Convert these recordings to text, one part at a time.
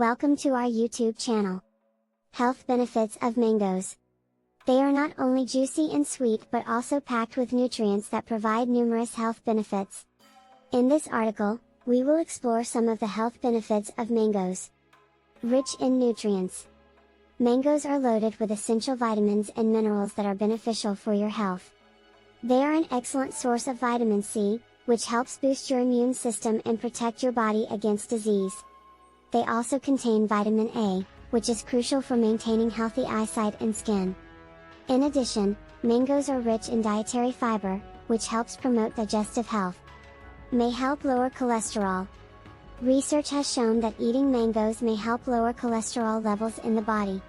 Welcome to our YouTube channel. Health benefits of mangoes. They are not only juicy and sweet but also packed with nutrients that provide numerous health benefits. In this article, we will explore some of the health benefits of mangoes. Rich in nutrients. Mangoes are loaded with essential vitamins and minerals that are beneficial for your health. They are an excellent source of vitamin C, which helps boost your immune system and protect your body against disease. They also contain vitamin A, which is crucial for maintaining healthy eyesight and skin. In addition, mangoes are rich in dietary fiber, which helps promote digestive health. May help lower cholesterol. Research has shown that eating mangoes may help lower cholesterol levels in the body.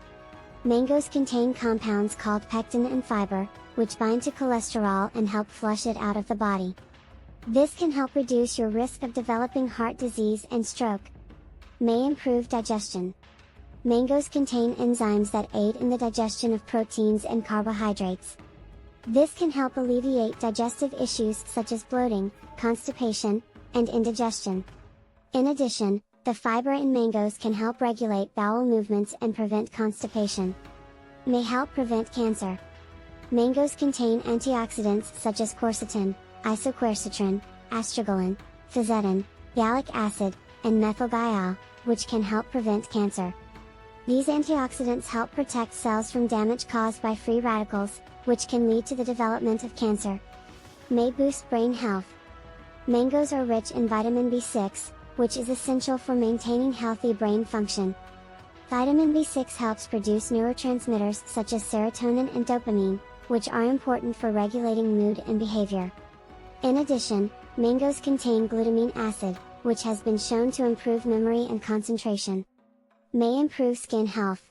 Mangoes contain compounds called pectin and fiber, which bind to cholesterol and help flush it out of the body. This can help reduce your risk of developing heart disease and stroke. May improve digestion. Mangoes contain enzymes that aid in the digestion of proteins and carbohydrates. This can help alleviate digestive issues such as bloating, constipation, and indigestion. In addition, the fiber in mangoes can help regulate bowel movements and prevent constipation. May help prevent cancer. Mangoes contain antioxidants such as quercetin, isoquercetin, astragalin, fisetin, gallic acid, and methylgiol, which can help prevent cancer. These antioxidants help protect cells from damage caused by free radicals, which can lead to the development of cancer. May boost brain health. Mangoes are rich in vitamin B6, which is essential for maintaining healthy brain function. Vitamin B6 helps produce neurotransmitters such as serotonin and dopamine, which are important for regulating mood and behavior. In addition, mangoes contain glutamine acid, which has been shown to improve memory and concentration. May improve skin health.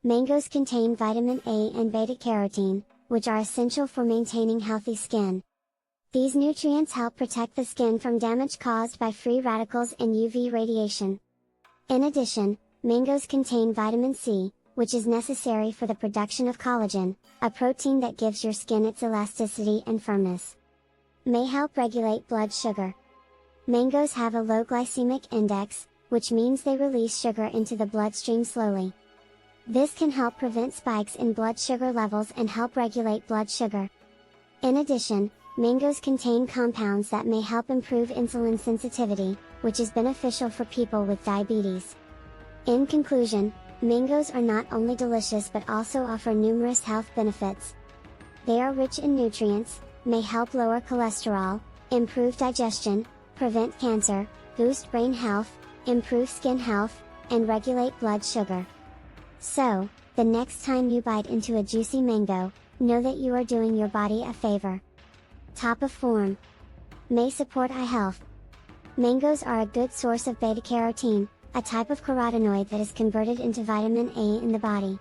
Mangoes contain vitamin A and beta-carotene, which are essential for maintaining healthy skin. These nutrients help protect the skin from damage caused by free radicals and UV radiation. In addition, mangoes contain vitamin C, which is necessary for the production of collagen, a protein that gives your skin its elasticity and firmness. May help regulate blood sugar. Mangoes have a low glycemic index, which means they release sugar into the bloodstream slowly. This can help prevent spikes in blood sugar levels and help regulate blood sugar. In addition, mangoes contain compounds that may help improve insulin sensitivity, which is beneficial for people with diabetes. In conclusion, mangoes are not only delicious but also offer numerous health benefits. They are rich in nutrients, may help lower cholesterol, improve digestion, prevent cancer, boost brain health, improve skin health, and regulate blood sugar. So, the next time you bite into a juicy mango, know that you are doing your body a favor. Top of form. May support eye health. Mangoes are a good source of beta-carotene, a type of carotenoid that is converted into vitamin A in the body.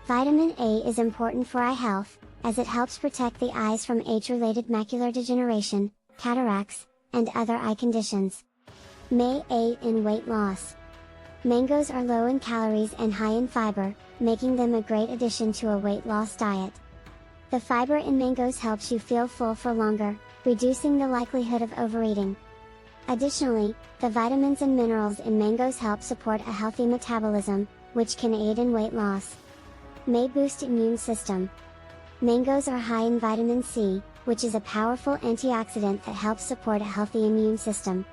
Vitamin A is important for eye health, as it helps protect the eyes from age-related macular degeneration, cataracts, and other eye conditions. May aid in weight loss. Mangoes are low in calories and high in fiber, making them a great addition to a weight loss diet. The fiber in mangoes helps you feel full for longer, reducing the likelihood of overeating. Additionally, the vitamins and minerals in mangoes help support a healthy metabolism, which can aid in weight loss. May boost immune system. Mangoes are high in vitamin C, which is a powerful antioxidant that helps support a healthy immune system.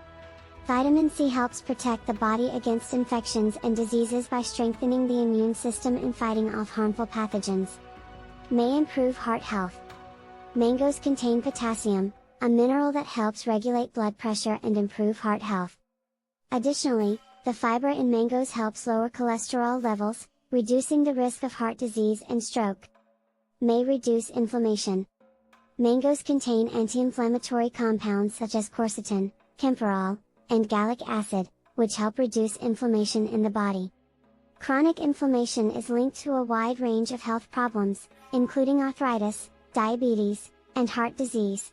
Vitamin C helps protect the body against infections and diseases by strengthening the immune system and fighting off harmful pathogens. May improve heart health. Mangoes contain potassium, a mineral that helps regulate blood pressure and improve heart health. Additionally, the fiber in mangoes helps lower cholesterol levels, reducing the risk of heart disease and stroke. May reduce inflammation. Mangoes contain anti-inflammatory compounds such as quercetin, camphorol, and gallic acid, which help reduce inflammation in the body. Chronic inflammation is linked to a wide range of health problems, including arthritis, diabetes, and heart disease.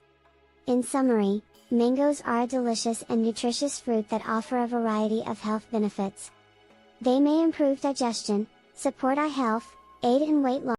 In summary, mangoes are a delicious and nutritious fruit that offer a variety of health benefits. They may improve digestion, support eye health, aid in weight loss,